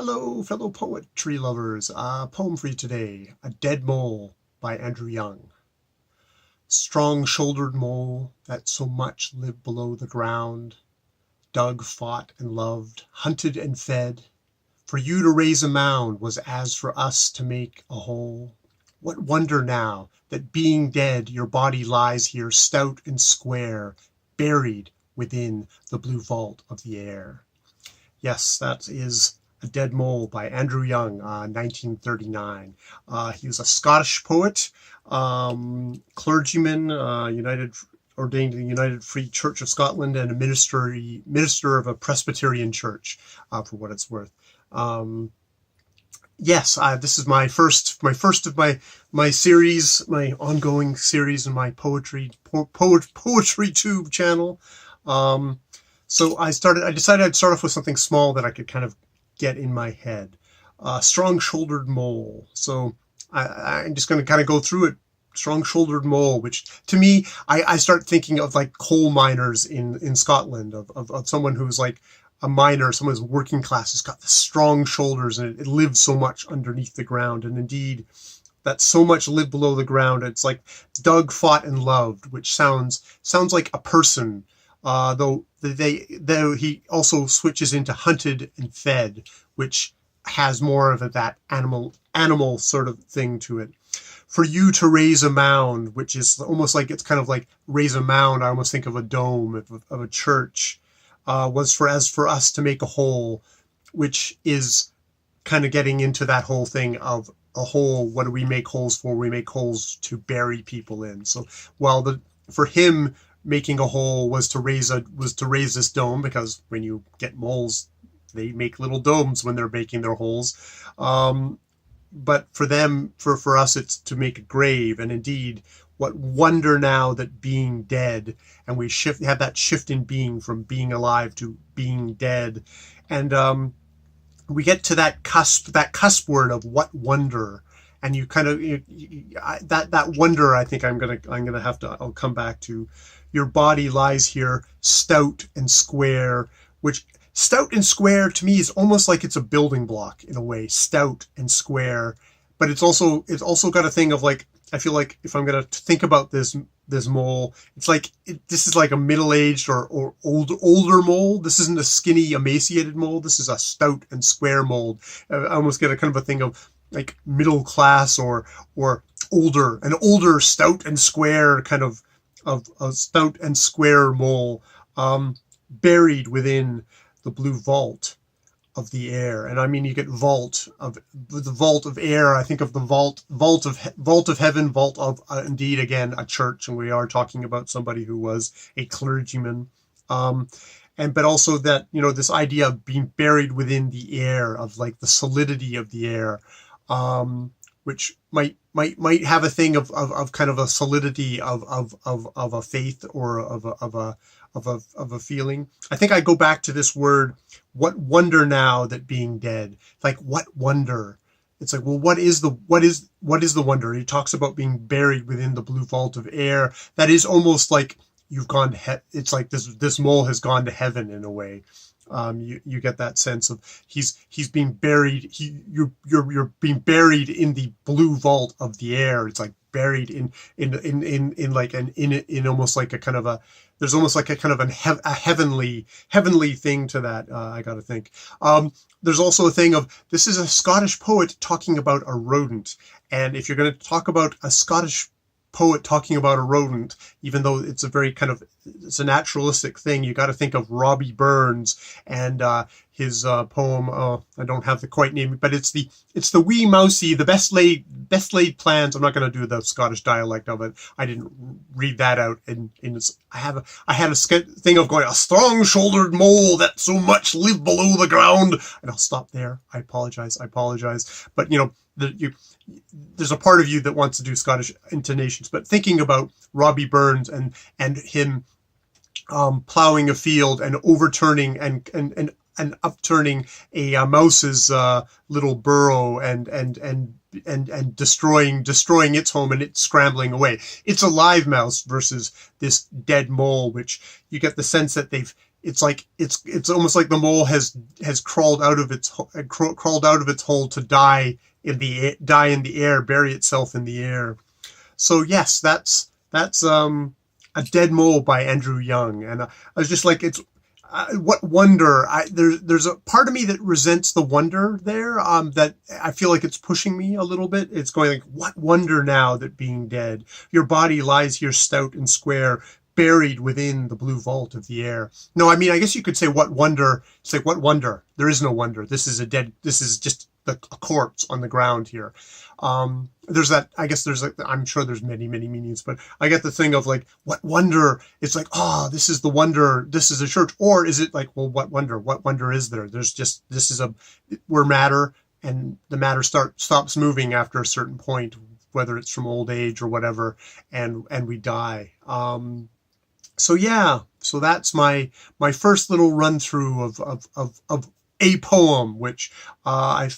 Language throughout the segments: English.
Hello, fellow poetry lovers. A poem for you today, A Dead Mole by Andrew Young. Strong-shouldered mole that so much lived below the ground, dug, fought, and loved, hunted and fed. For you to raise a mound was as for us to make a hole. What wonder now that being dead your body lies here stout and square, buried within the blue vault of the air. Yes, that is A Dead Mole by Andrew Young, 1939. He was a Scottish poet, clergyman, ordained in the United Free Church of Scotland, and a minister of a Presbyterian church, for what it's worth. Yes, this is my first of my series, my ongoing series in my poetrytube channel. So I decided I'd start off with something small that I could kind of get in my head. Strong-shouldered mole. So I'm just going to kind of go through it. Strong-shouldered mole, which to me, I start thinking of like coal miners in Scotland, of someone who's like a miner, someone who's working class, has got the strong shoulders, and it lives so much underneath the ground. And indeed, that so much lived below the ground. It's like dug, fought, and loved, which sounds like a person. Though he also switches into hunted and fed, which has more of that animal sort of thing to it. For you to raise a mound, which is almost like, it's kind of like raise a mound. I almost think of a dome of a church. Was for us to make a hole, which is kind of getting into that whole thing of a hole. What do we make holes for? We make holes to bury people in. So while for him, making a hole was to raise this dome, because when you get moles, they make little domes when they're making their holes. But for them, for us, it's to make a grave. And indeed, what wonder now that being dead, and we have that shift in being from being alive to being dead, and we get to that cusp word of what wonder. And you kind of that wonder, I think I'll come back to. Your body lies here stout and square, which stout and square to me is almost like it's a building block in a way, stout and square. But it's also got a thing of like, I feel like if I'm going to think about this mole, it's like this is like a middle-aged or older mole. This isn't a skinny, emaciated mole. This is a stout and square mold. I almost get a kind of a thing of like middle class or older, an older stout and square kind of a stout and square mole, buried within the blue vault of the air. And I mean, you get the vault of air. I think of the vault of heaven, vault of indeed again a church, and we are talking about somebody who was a clergyman, but also that, this idea of being buried within the air, of like the solidity of the air, which might have a thing of kind of a solidity of a faith or of a feeling. I think I go back to this word, what wonder now that being dead. Like, what wonder? It's like, well, what is the wonder? He talks about being buried within the blue vault of air. That is almost like you've gone to it's like this mole has gone to heaven in a way. You get that sense of he's being buried. You're being buried in the blue vault of the air. It's like buried in almost like a kind of there's almost like a kind of a heavenly thing to that. I got to think. There's also a thing of, this is a Scottish poet talking about a rodent, and if you're going to talk about a Scottish poet talking about a rodent, even though it's a very kind of, it's a naturalistic thing, you got to think of Robbie Burns and his poem. I don't have the quite name, but it's the wee mousie, the best laid plans. I'm not going to do the Scottish dialect of it. I didn't read that out. I had a thing of going, a strong-shouldered mole that so much lived below the ground, and I'll stop there. I apologize. But there's a part of you that wants to do Scottish intonations, but thinking about Robbie Burns and him plowing a field and overturning and upturning a mouse's little burrow and destroying its home, and it's scrambling away. It's a live mouse versus this dead mole, which you get the sense that it's like it's almost like the mole has crawled out of its hole to die in the air, bury itself in the air. So yes, that's a Dead Mole by Andrew Young, and I was just like, it's what wonder. There's a part of me that resents the wonder there. That I feel like it's pushing me a little bit. It's going like, what wonder now that being dead, your body lies here stout and square, buried within the blue vault of the air. No, I mean, I guess you could say what wonder. It's like, what wonder? There is no wonder. This is just a corpse on the ground here. There's that, I guess there's like, I'm sure there's many meanings, but I get the thing of like, what wonder? It's like, oh, this is the wonder, this is a church. Or is it like, well, what wonder is there? There's just, we're matter, and the matter stops moving after a certain point, whether it's from old age or whatever, and we die. So yeah, so that's my first little run through of a poem, which on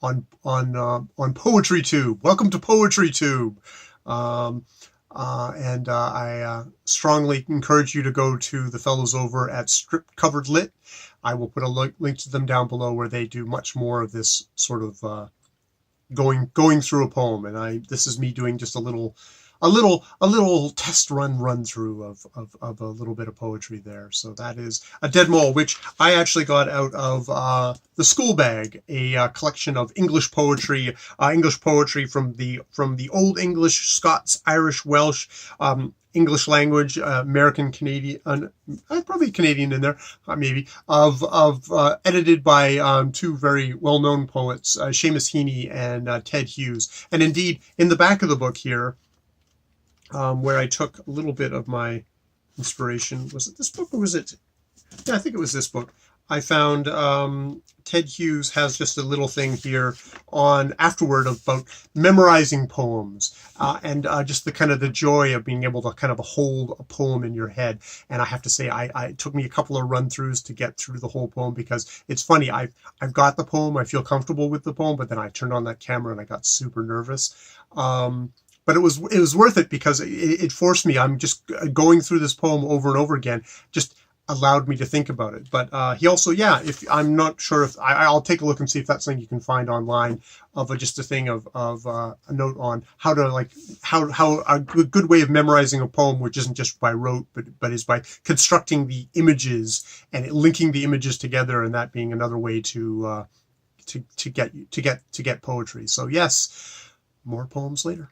poetrytube. Welcome to poetrytube. And I strongly encourage you to go to the fellows over at Stripped Covered Lit. I will put a link to them down below, where they do much more of this sort of going through a poem, and this is me doing just a little test run through of a little bit of poetry there. So that is a Dead Mole, which I actually got out of the School Bag, a collection of English poetry from the Old English, Scots, Irish, Welsh, English language, American, Canadian, probably Canadian in there, maybe, edited by two very well-known poets, Seamus Heaney and Ted Hughes. And indeed, in the back of the book here, where I took a little bit of my inspiration. Was it this book, or was it? Yeah, I think it was this book. I found Ted Hughes has just a little thing here on afterward about memorizing poems, and just the kind of the joy of being able to kind of hold a poem in your head. And I have to say, it took me a couple of run-throughs to get through the whole poem, because it's funny. I've got the poem, I feel comfortable with the poem, but then I turned on that camera and I got super nervous. But it was worth it, because it forced me. I'm just going through this poem over and over again, just allowed me to think about it. But he also, yeah, if I'm not sure if I'll take a look and see if that's something you can find online, of just a thing of a note on how to, like, how a good way of memorizing a poem, which isn't just by rote, but is by constructing the images and linking the images together, and that being another way to get poetry. So yes, more poems later.